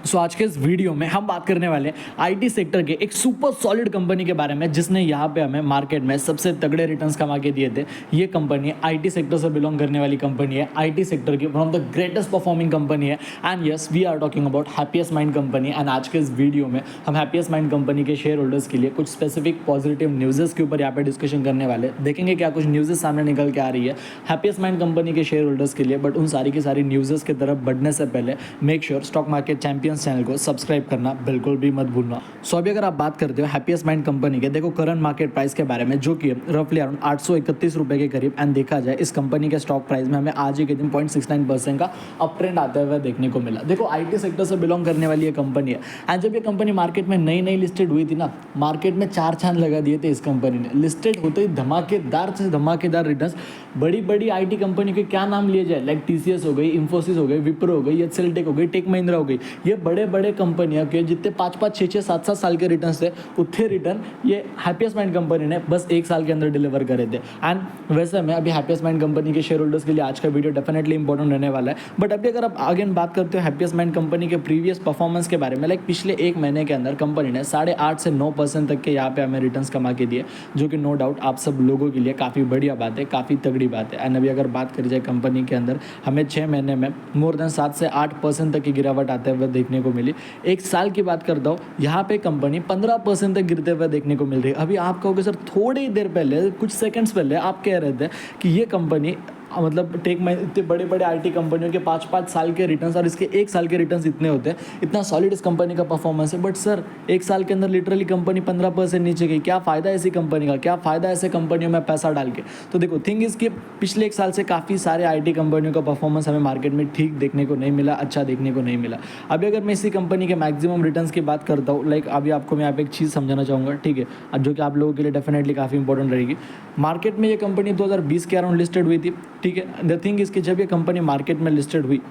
सो आज के इस वीडियो में हम बात करने वाले हैं आईटी सेक्टर के एक सुपर सॉलिड कंपनी के बारे में जिसने यहाँ पे हमें मार्केट में सबसे तगड़े रिटर्न्स कमा के दिए थे। ये कंपनी आईटी सेक्टर से बिलोंग करने वाली कंपनी है, आईटी सेक्टर की one of the greatest performing company है। And yes, we are talking about Happiest Mind company. And आज के इस वीडियो में हम हैप्पीएस्ट माइंड कंपनी के शेयर होल्डर्स के लिए कुछ स्पेसिफिक पॉजिटिव न्यूज़ेस के ऊपर यहाँ पे डिस्कशन करने वाले, देखेंगे क्या कुछ न्यूज़ेस सामने निकल के आ रही है हैप्पीएस्ट माइंड कंपनी के शेयर होल्डर्स के लिए। बट उन सारी की सारी न्यूज़ेस की तरफ बढ़ने से पहले make sure stock market champions channel को सब्सक्राइब करना बिल्कुल भी मत भूलना। सो अभी अगर आप बात करते हो हैप्पीएस्ट माइंड कंपनी के, देखो करंट मार्केट प्राइस के बारे में, जो कि रफली अराउंड 831 रुपए के करीब। एंड देखा जाए इस कंपनी के स्टॉक प्राइस में हमें आज ही के दिन 0.69% का अप ट्रेंड आते हुए देखने को मिला। देखो आईटी सेक्टर से बिलोंग करने वाली ये कंपनी है। एंड जब ये कंपनी मार्केट में नई लिस्टेड हुई थी ना, मार्केट में 4 चांद लगा दिए थे इस कंपनी ने। लिस्टेड होते ही धमाकेदार से धमाकेदार रिटर्न्स। बड़ी आईटी कंपनी के क्या नाम लिए जाए, लाइक टीसीएस हो गई, इंफोसिस हो गई, विप्रो हो गई, एचसीएल टेक हो गई, टेक महिंद्रा हो गई, ये बड़े कंपनियां के जितने 5-5, 6-6, 7-7 साल के रिटर्न थे, उतने रिटर्न ये हैप्पीएस्ट माइंड कंपनी ने बस 1 साल के अंदर डिलीवर करे थे। एंड वैसे में अभी हैप्पीएस्ट माइंड कंपनी के शेयर होल्डर्स के लिए आज का वीडियो डेफिनेटली इंपॉर्टेंट रहने वाला है। बट अभी अगर आप अगेन बात करते हो हैप्पीएस्ट माइंड कंपनी के प्रीवियस परफॉर्मेंस के बारे में, लाइक पिछले 1 महीने के अंदर कंपनी ने 8.5 से 9% तक के यहाँ पे हमें रिटर्न्स कमा के दिए, जो कि नो डाउट आप सब लोगों के लिए काफ़ी बढ़िया बात है, काफ़ी तगड़ी बात है। एंड अभी अगर बात करी जाए कंपनी के अंदर, हमें 6 महीने में मोर देन 7 से 8% तक की गिरावट आते हुए देखने को मिली। 1 साल की बात करता हूँ, यहाँ पे कंपनी 15% तक गिरते हुए देखने को मिल रही है। अभी आप कहोगे सर थोड़ी देर पहले, कुछ सेकंड्स पहले आप कह रहे थे कि ये कंपनी मतलब इतने बड़े आईटी कंपनियों के 5-5 साल के रिटर्न्स और इसके 1 साल के रिटर्न्स इतने होते हैं, इतना सॉलिड इस कंपनी का परफॉर्मेंस है। बट सर 1 साल के अंदर लिटरली कंपनी 15% नीचे गई, क्या फ़ायदा है ऐसी कंपनी का, क्या फ़ायदा ऐसे कंपनियों में पैसा डाल के। तो देखो थिंग इसके पिछले 1 साल से काफ़ी सारे आईटी कंपनियों का परफॉर्मेंस हमें मार्केट में ठीक देखने को नहीं मिला, अच्छा देखने को नहीं मिला। अभी अगर मैं इसी कंपनी के मैक्सिमम रिटर्न्स की बात करता हूँ, लाइक अभी आपको मैं यहाँ पे एक चीज़ समझाना चाहूँगा, ठीक है, जो कि आप लोगों के लिए डेफिनेटली काफ़ी इंपॉर्टेंट रहेगी। मार्केट में ये कंपनी 2020 के अराउंड लिस्टेड हुई थी, ठीक है। द थिंग इसकी जब ये कंपनी मार्केट में लिस्टेड हुई,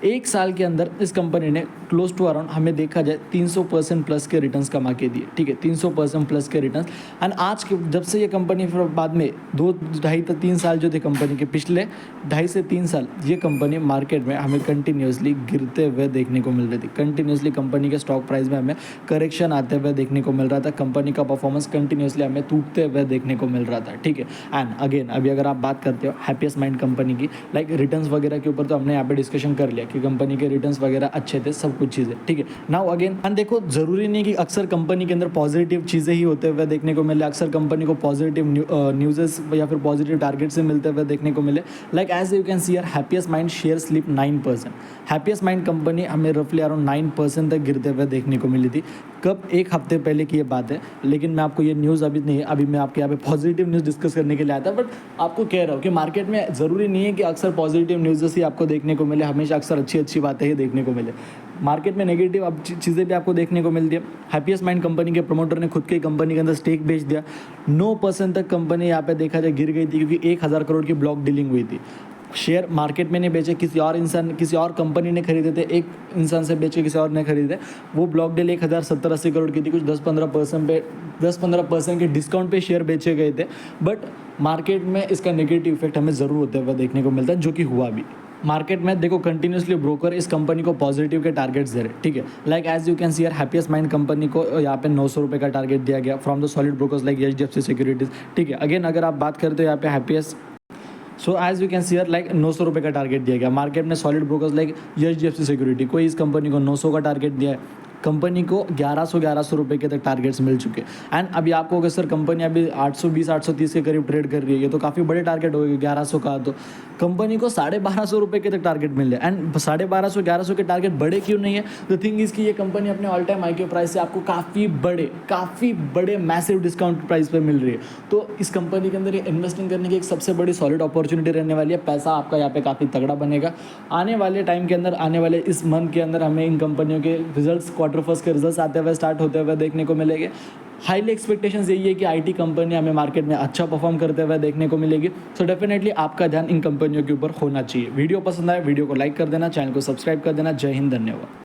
1 साल के अंदर इस कंपनी ने क्लोज टू अराउंड, हमें देखा जाए 300% प्लस के रिटर्न्स कमा के दिए, ठीक है, 300% प्लस के रिटर्न्स। एंड आज के जब से ये कंपनी फिर बाद में 2-2.5-3 साल जो थे कंपनी के, पिछले 2.5 से 3 साल ये कंपनी मार्केट में हमें कंटिन्यूसली गिरते हुए देखने को मिल रही थी। कंटिन्यूसली कंपनी के स्टॉक प्राइस में हमें करेक्शन आते हुए देखने को मिल रहा था, कंपनी का परफॉर्मेंस कंटिन्यूसली हमें टूटते हुए देखने को मिल रहा था, ठीक है। एंड अगेन अभी अगर आप बात करते हो हैप्पीएस्ट माइंड कंपनी की, लाइक रिटर्न्स वगैरह के ऊपर तो हमने यहाँ पे डिस्कशन कर लिया कि कंपनी के रिटर्न्स वगैरह अच्छे थे, सब कुछ चीज़ें, ठीक है। नाउ अगेन एंड देखो ज़रूरी नहीं कि अक्सर कंपनी के अंदर पॉजिटिव चीज़ें ही होते हुए देखने को मिले, अक्सर कंपनी को पॉजिटिव न्यूज़ेस या फिर पॉजिटिव टारगेट से मिलते हुए देखने को मिले। Like as you can see here Happiest Mind share slip 9%। Happiest Mind company हमें रफली अराउंड 9% तक गिरते हुए देखने को मिली थी। कब? 1 हफ्ते पहले की ये बात है। लेकिन मैं आपको ये न्यूज़ अभी नहीं, अभी मैं आपके यहाँ पे पॉजिटिव न्यूज़ डिस्कस करने के लिए आया था। बट आपको कह रहा हूँ कि मार्केट में ज़रूरी नहीं है कि अक्सर पॉजिटिव न्यूज़ ही आपको देखने को मिले, हमेशा अक्सर अच्छी बातें ही देखने को मिले। मार्केट में नेगेटिव अब चीज़ें भी आपको देखने को मिलती है। हैप्पीएस्ट माइंड कंपनी के प्रमोटर ने खुद की कंपनी के अंदर स्टेक बेच दिया। 9% तक कंपनी यहाँ पे देखा जाए गिर गई थी, क्योंकि 1000 करोड़ की ब्लॉक डीलिंग हुई थी। शेयर मार्केट में नहीं बेचे, किसी और कंपनी ने खरीदे थे, एक इंसान से बेचे, किसी और ने खरीदे। वो ब्लॉक डील 1070-80 करोड़ की थी, कुछ 10-15% के डिस्काउंट पे शेयर बेचे गए थे। बट मार्केट में इसका नेगेटिव इफेक्ट हमें ज़रूर होते हुए देखने को मिलता है, जो कि हुआ भी। मार्केट में देखो कंटिन्यूसली ब्रोकर इस कंपनी को पॉजिटिव के टारगेट्स दे रहे, ठीक है। Like as you can see here Happiest Mind company को यहाँ पे 900 रुपये का टारगेट दिया गया from the solid brokers like HDFC Securities, ठीक है। अगेन अगर आप बात करते हो यहाँ पे Happiest, so as you can see here like 900 रुपये का टारगेट दिया गया। मार्केट में solid brokers like HDFC security को इस कंपनी को 900 का टारगेट दिया है, कंपनी को 1100 रुपये के तक टारगेट्स मिल चुके। एंड अभी आपको अगर सर कंपनी अभी 820-830 के करीब ट्रेड कर रही है, ये तो काफ़ी बड़े टारगेट हो गए 1100 का, तो कंपनी को 1250 रुपये के तक टारगेट मिल रहे। एंड 1250-1100 के टारगेट बड़े क्यों नहीं है? द थिंग इज़ कि ये कंपनी अपने ऑल टाइम हाई के प्राइस से आपको काफ़ी बड़े मैसिव डिस्काउंट प्राइस पर मिल रही है। तो इस कंपनी के अंदर ये इन्वेस्टिंग करने की एक सबसे बड़ी सॉलिड अपॉर्चुनिटी रहने वाली है। पैसा आपका यहाँ पे काफ़ी तगड़ा बनेगा आने वाले टाइम के अंदर, आने वाले इस मंथ के अंदर हमें इन कंपनियों के रिजल्ट्स, क्वार्टर फर्स्ट के रिजल्ट्स आते हुए स्टार्ट होते हुए देखने को मिलेंगे। हाईली एक्सपेक्टेशंस यही है कि आईटी कंपनी हमें मार्केट में अच्छा परफॉर्म करते हुए देखने को मिलेगी। सो डेफिनेटली आपका ध्यान इन कंपनियों के ऊपर होना चाहिए। वीडियो पसंद आए वीडियो को लाइक कर देना, चैनल को सब्सक्राइब कर देना। जय हिंद, धन्यवाद।